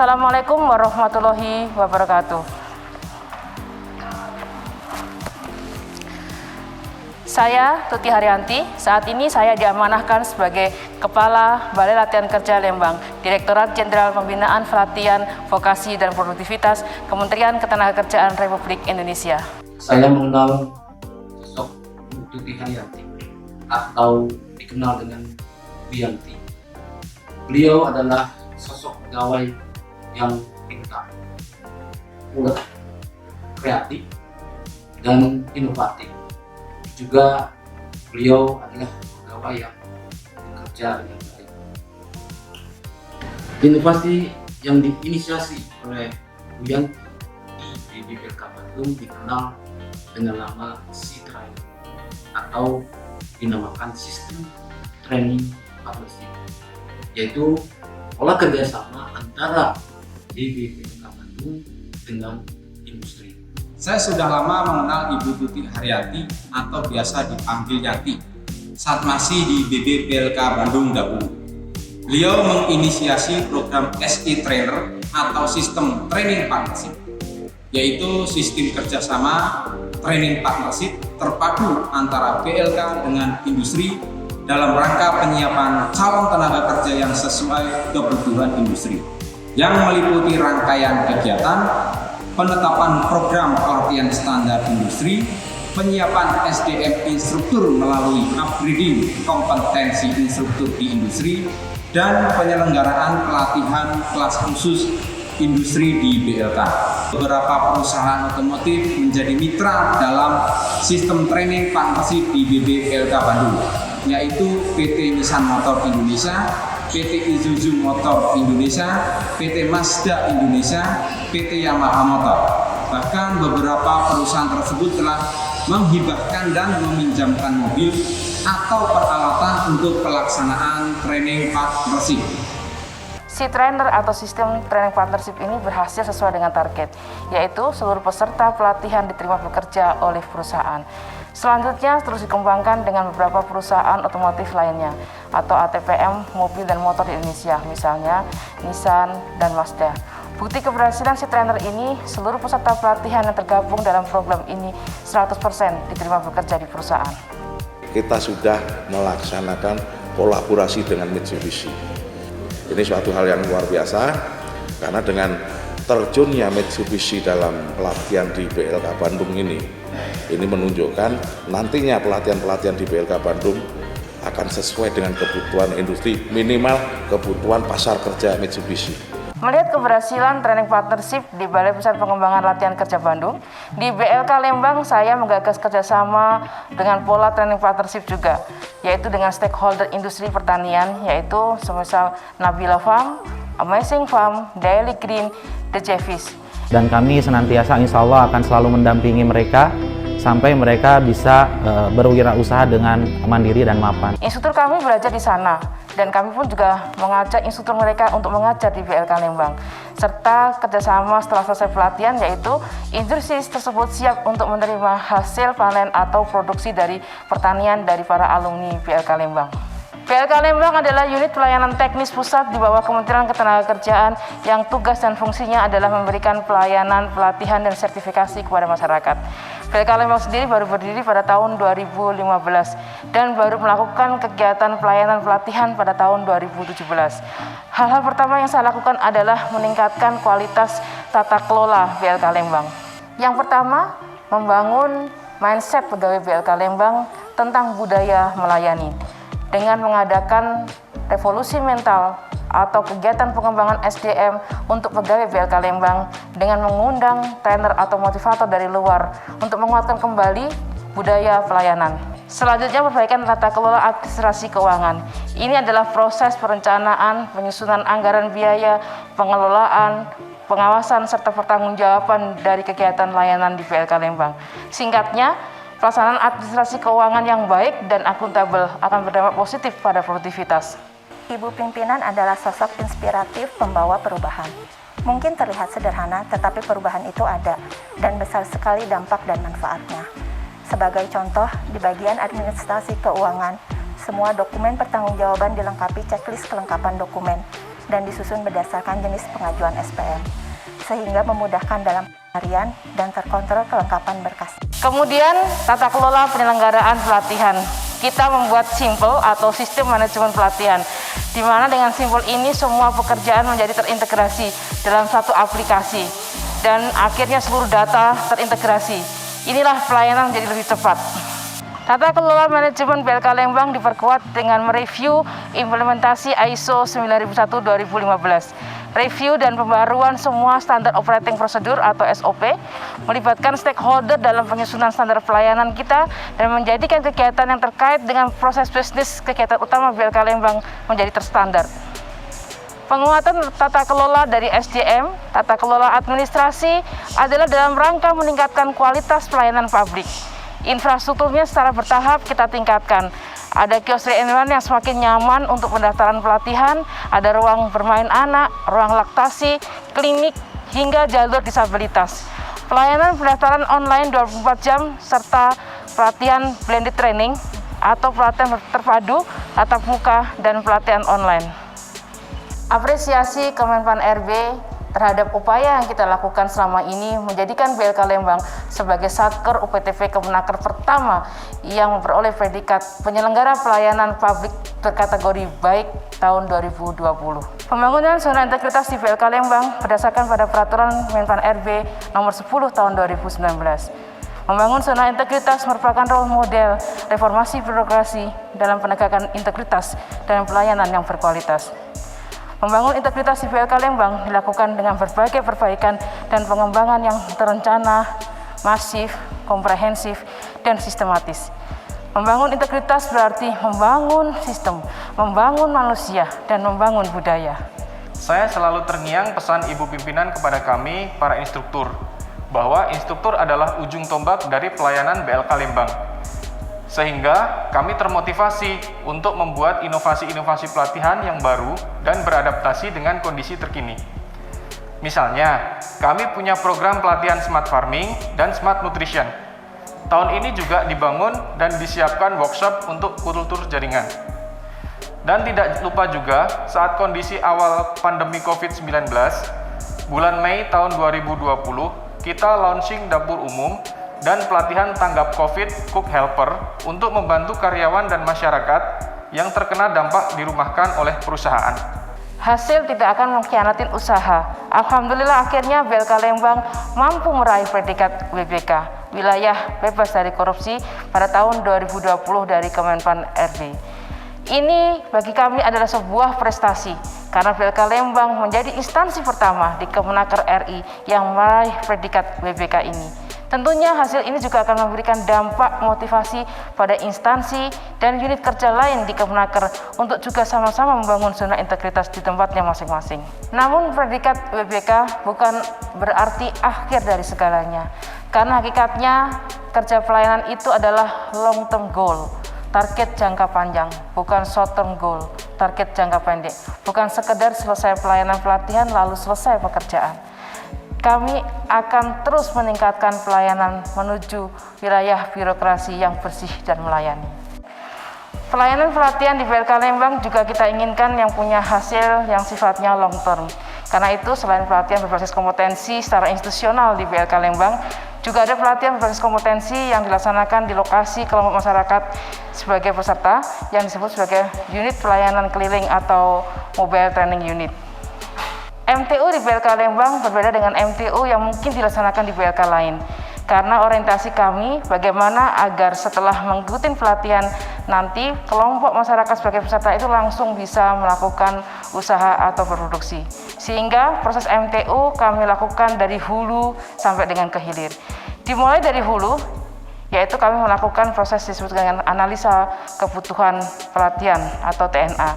Assalamualaikum warahmatullahi wabarakatuh. Saya Tuti Haryanti, saat ini saya diamanahkan sebagai Kepala Balai Latihan Kerja Lembang, Direktorat Jenderal Pembinaan Pelatihan Vokasi dan Produktivitas Kementerian Ketenagakerjaan Republik Indonesia. Saya mengenal sosok Tuti Haryanti atau dikenal dengan Wiyanti. Beliau adalah sosok pegawai yang pintar, ulet, kreatif, dan inovatif. Juga beliau adalah pegawai yang bekerja dengan baik. Inovasi yang diinisiasi oleh Wiyanti di BPLK Bandung dikenal dengan nama C-Train atau dinamakan Sistem Training Partnership, yaitu pola kerjasama antara BPLK Bandung dengan industri. Saya sudah lama mengenal Ibu Tuti Haryanti atau biasa dipanggil Yanti saat masih di BPLK Bandung dahulu. Beliau menginisiasi program SE Trainer atau Sistem Training Partnership, yaitu sistem kerjasama training partnership terpadu antara BLK dengan industri dalam rangka penyiapan calon tenaga kerja yang sesuai kebutuhan industri, yang meliputi rangkaian kegiatan, penetapan program pelatihan standar industri, penyiapan SDM instruktur melalui upgrading kompetensi instruktur di industri, dan penyelenggaraan pelatihan kelas khusus industri di BLK. Beberapa perusahaan otomotif menjadi mitra dalam sistem training partnership di BPLK Bandung, yaitu PT Nissan Motor Indonesia, PT Isuzu Motor Indonesia, PT Mazda Indonesia, PT Yamaha Motor. Bahkan beberapa perusahaan tersebut telah menghibahkan dan meminjamkan mobil atau peralatan untuk pelaksanaan training partnership. C-Trainer atau Sistem Training Partnership ini berhasil sesuai dengan target, yaitu seluruh peserta pelatihan diterima bekerja oleh perusahaan. Selanjutnya terus dikembangkan dengan beberapa perusahaan otomotif lainnya atau ATPM mobil dan motor di Indonesia, misalnya Nissan dan Mazda. Bukti keberhasilan C-Trainer ini, seluruh peserta pelatihan yang tergabung dalam program ini 100% diterima bekerja di perusahaan. Kita sudah melaksanakan kolaborasi dengan Mitsubishi. Ini suatu hal yang luar biasa, karena dengan terjunnya Mitsubishi dalam pelatihan di BLK Bandung ini menunjukkan nantinya pelatihan-pelatihan di BLK Bandung akan sesuai dengan kebutuhan industri, minimal kebutuhan pasar kerja Mitsubishi. Melihat keberhasilan training partnership di Balai Pusat Pengembangan Latihan Kerja Bandung, di BLK Lembang saya menggagas kerjasama dengan pola training partnership juga, yaitu dengan stakeholder industri pertanian, yaitu semisal Nabila Farm, Amazing Farm, Daily Green, The Jeffies. Dan kami senantiasa insya Allah akan selalu mendampingi mereka sampai mereka bisa berwirausaha dengan mandiri dan mapan. Instruktur kami belajar di sana, dan kami pun juga mengajak instruktur mereka untuk mengajar di BLK Lembang. Serta kerjasama setelah selesai pelatihan, yaitu industri tersebut siap untuk menerima hasil panen atau produksi dari pertanian dari para alumni BLK Lembang. BLK Lembang adalah unit pelayanan teknis pusat di bawah Kementerian Ketenagakerjaan yang tugas dan fungsinya adalah memberikan pelayanan, pelatihan, dan sertifikasi kepada masyarakat. BLK Lembang sendiri baru berdiri pada tahun 2015 dan baru melakukan kegiatan pelayanan pelatihan pada tahun 2017. Hal-hal pertama yang saya lakukan adalah meningkatkan kualitas tata kelola BLK Lembang. Yang pertama, membangun mindset pegawai BLK Lembang tentang budaya melayani, dengan mengadakan revolusi mental atau kegiatan pengembangan SDM untuk pegawai BLK Lembang dengan mengundang trainer atau motivator dari luar untuk menguatkan kembali budaya pelayanan. Selanjutnya, perbaikan tata kelola administrasi keuangan. Ini adalah proses perencanaan, penyusunan anggaran biaya, pengelolaan, pengawasan, serta pertanggungjawaban dari kegiatan layanan di BLK Lembang. Singkatnya, pelaksanaan administrasi keuangan yang baik dan akuntabel akan berdampak positif pada produktivitas. Ibu pimpinan adalah sosok inspiratif pembawa perubahan. Mungkin terlihat sederhana, tetapi perubahan itu ada dan besar sekali dampak dan manfaatnya. Sebagai contoh, di bagian administrasi keuangan, semua dokumen pertanggungjawaban dilengkapi checklist kelengkapan dokumen. dan disusun berdasarkan jenis pengajuan SPM, sehingga memudahkan dalam harian dan terkontrol kelengkapan berkas. Kemudian, tata kelola penyelenggaraan pelatihan. Kita membuat SIMPL atau sistem manajemen pelatihan, di mana dengan SIMPL ini semua pekerjaan menjadi terintegrasi dalam satu aplikasi, dan akhirnya seluruh data terintegrasi. Inilah pelayanan menjadi lebih cepat. Tata kelola manajemen BLK Lembang diperkuat dengan mereview implementasi ISO 9001-2015. Review dan pembaruan semua standar operating procedure atau SOP, melibatkan stakeholder dalam penyusunan standar pelayanan kita, dan menjadikan kegiatan yang terkait dengan proses bisnis kegiatan utama BLK Lembang menjadi terstandar. Penguatan tata kelola dari SDM, tata kelola administrasi, adalah dalam rangka meningkatkan kualitas pelayanan publik. Infrastrukturnya secara bertahap kita tingkatkan. Ada kios 3-in-1 yang semakin nyaman untuk pendaftaran pelatihan, ada ruang bermain anak, ruang laktasi, klinik, hingga jalur disabilitas. Pelayanan pendaftaran online 24 jam, serta pelatihan blended training atau pelatihan terpadu, tatap muka, dan pelatihan online. Apresiasi Kemenpan RB terhadap upaya yang kita lakukan selama ini menjadikan BLK Lembang sebagai Satker UPTV Kemenaker pertama yang memperoleh predikat penyelenggara pelayanan publik berkategori baik tahun 2020. Pembangunan zona integritas di BLK Lembang berdasarkan pada peraturan Menpan RB nomor 10 tahun 2019. Membangun zona integritas merupakan role model reformasi birokrasi dalam penegakan integritas dan pelayanan yang berkualitas. Membangun integritas di BLK Lembang dilakukan dengan berbagai perbaikan dan pengembangan yang terencana, masif, komprehensif, dan sistematis. Membangun integritas berarti membangun sistem, membangun manusia, dan membangun budaya. Saya selalu terngiang pesan Ibu Pimpinan kepada kami, para instruktur, bahwa instruktur adalah ujung tombak dari pelayanan BLK Lembang. Sehingga kami termotivasi untuk membuat inovasi-inovasi pelatihan yang baru dan beradaptasi dengan kondisi terkini. Misalnya, kami punya program pelatihan Smart Farming dan Smart Nutrition. Tahun ini juga dibangun dan disiapkan workshop untuk kultur jaringan. Dan tidak lupa juga, saat kondisi awal pandemi COVID-19, bulan Mei tahun 2020, kita launching dapur umum dan pelatihan tanggap COVID Cook Helper untuk membantu karyawan dan masyarakat yang terkena dampak dirumahkan oleh perusahaan. Hasil tidak akan mengkhianatin usaha. Alhamdulillah akhirnya BLK Lembang mampu meraih predikat WBK, wilayah bebas dari korupsi, pada tahun 2020 dari Kemenpan RB. Ini bagi kami adalah sebuah prestasi, karena BLK Lembang menjadi instansi pertama di Kemenaker RI yang meraih predikat WBK ini. Tentunya hasil ini juga akan memberikan dampak motivasi pada instansi dan unit kerja lain di Kemenaker untuk juga sama-sama membangun zona integritas di tempatnya masing-masing. Namun predikat WBK bukan berarti akhir dari segalanya, karena hakikatnya kerja pelayanan itu adalah long term goal, target jangka panjang, bukan short term goal, target jangka pendek, bukan sekedar selesai pelayanan pelatihan lalu selesai pekerjaan. Kami akan terus meningkatkan pelayanan menuju wilayah birokrasi yang bersih dan melayani. Pelayanan pelatihan di BLK Lembang juga kita inginkan yang punya hasil yang sifatnya long term. Karena itu, selain pelatihan berbasis kompetensi secara institusional di BLK Lembang, juga ada pelatihan berbasis kompetensi yang dilaksanakan di lokasi kelompok masyarakat sebagai peserta yang disebut sebagai unit pelayanan keliling atau mobile training unit. MTU di BLK Lembang berbeda dengan MTU yang mungkin dilaksanakan di BLK lain, karena orientasi kami bagaimana agar setelah mengikuti pelatihan nanti kelompok masyarakat sebagai peserta itu langsung bisa melakukan usaha atau berproduksi. Sehingga proses MTU kami lakukan dari hulu sampai dengan ke hilir. Dimulai dari hulu, yaitu kami melakukan proses disebut dengan analisa kebutuhan pelatihan atau TNA,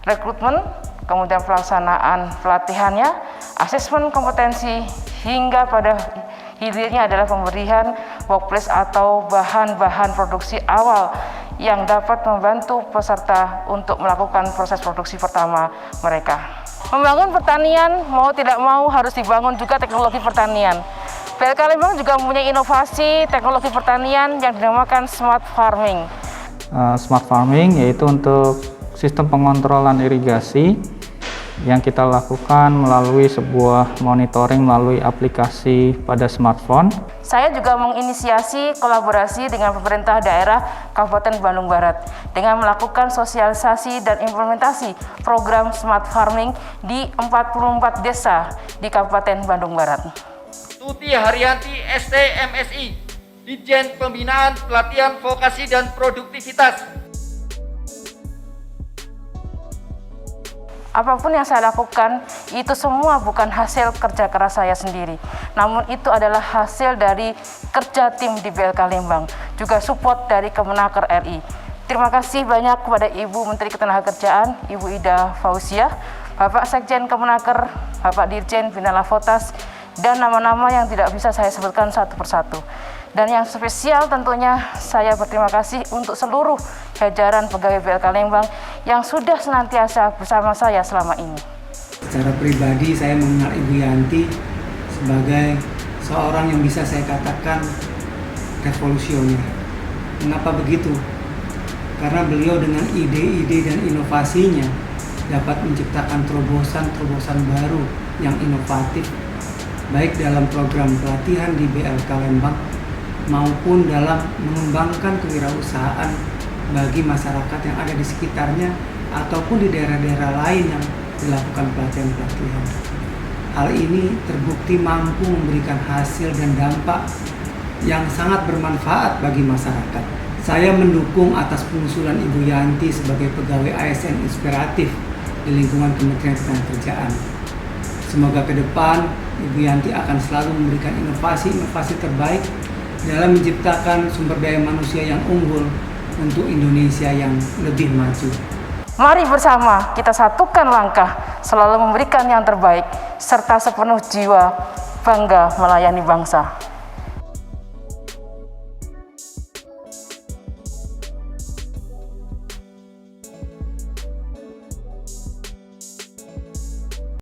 rekrutmen, kemudian pelaksanaan pelatihannya, asesmen kompetensi, hingga pada hilirnya adalah pemberian workplace atau bahan-bahan produksi awal yang dapat membantu peserta untuk melakukan proses produksi pertama mereka. Membangun pertanian, mau tidak mau harus dibangun juga teknologi pertanian. BLK Lembang juga mempunyai inovasi teknologi pertanian yang dinamakan Smart Farming. Smart Farming yaitu untuk sistem pengontrolan irigasi yang kita lakukan melalui sebuah monitoring melalui aplikasi pada smartphone. Saya juga menginisiasi kolaborasi dengan pemerintah daerah Kabupaten Bandung Barat dengan melakukan sosialisasi dan implementasi program Smart Farming di 44 desa di Kabupaten Bandung Barat. Tuti Haryanti ST MSI, Ditjen Pembinaan Pelatihan Vokasi dan Produktivitas. Apapun yang saya lakukan, itu semua bukan hasil kerja keras saya sendiri. Namun itu adalah hasil dari kerja tim di BLK Lembang, juga support dari Kemenaker RI. Terima kasih banyak kepada Ibu Menteri Ketenagakerjaan, Ibu Ida Fauziah, Bapak Sekjen Kemenaker, Bapak Dirjen Bina Lavotas, dan nama-nama yang tidak bisa saya sebutkan satu persatu. Dan yang spesial tentunya saya berterima kasih untuk seluruh jajaran pegawai BLK Lembang yang sudah senantiasa bersama saya selama ini. Secara pribadi saya mengenal Ibu Yanti sebagai seorang yang bisa saya katakan revolusioner. Mengapa begitu? Karena beliau dengan ide-ide dan inovasinya dapat menciptakan terobosan-terobosan baru yang inovatif, baik dalam program pelatihan di BLK Lembang maupun dalam mengembangkan kewirausahaan bagi masyarakat yang ada di sekitarnya ataupun di daerah-daerah lain yang dilakukan pelatihan-pelatihan. Hal ini terbukti mampu memberikan hasil dan dampak yang sangat bermanfaat bagi masyarakat. Saya mendukung atas pengusulan Ibu Yanti sebagai pegawai ASN inspiratif di lingkungan Kementerian Ketenagakerjaan. Semoga ke depan Ibu Yanti akan selalu memberikan inovasi-inovasi terbaik dalam menciptakan sumber daya manusia yang unggul untuk Indonesia yang lebih maju. Mari bersama kita satukan langkah, selalu memberikan yang terbaik, serta sepenuh jiwa bangga melayani bangsa.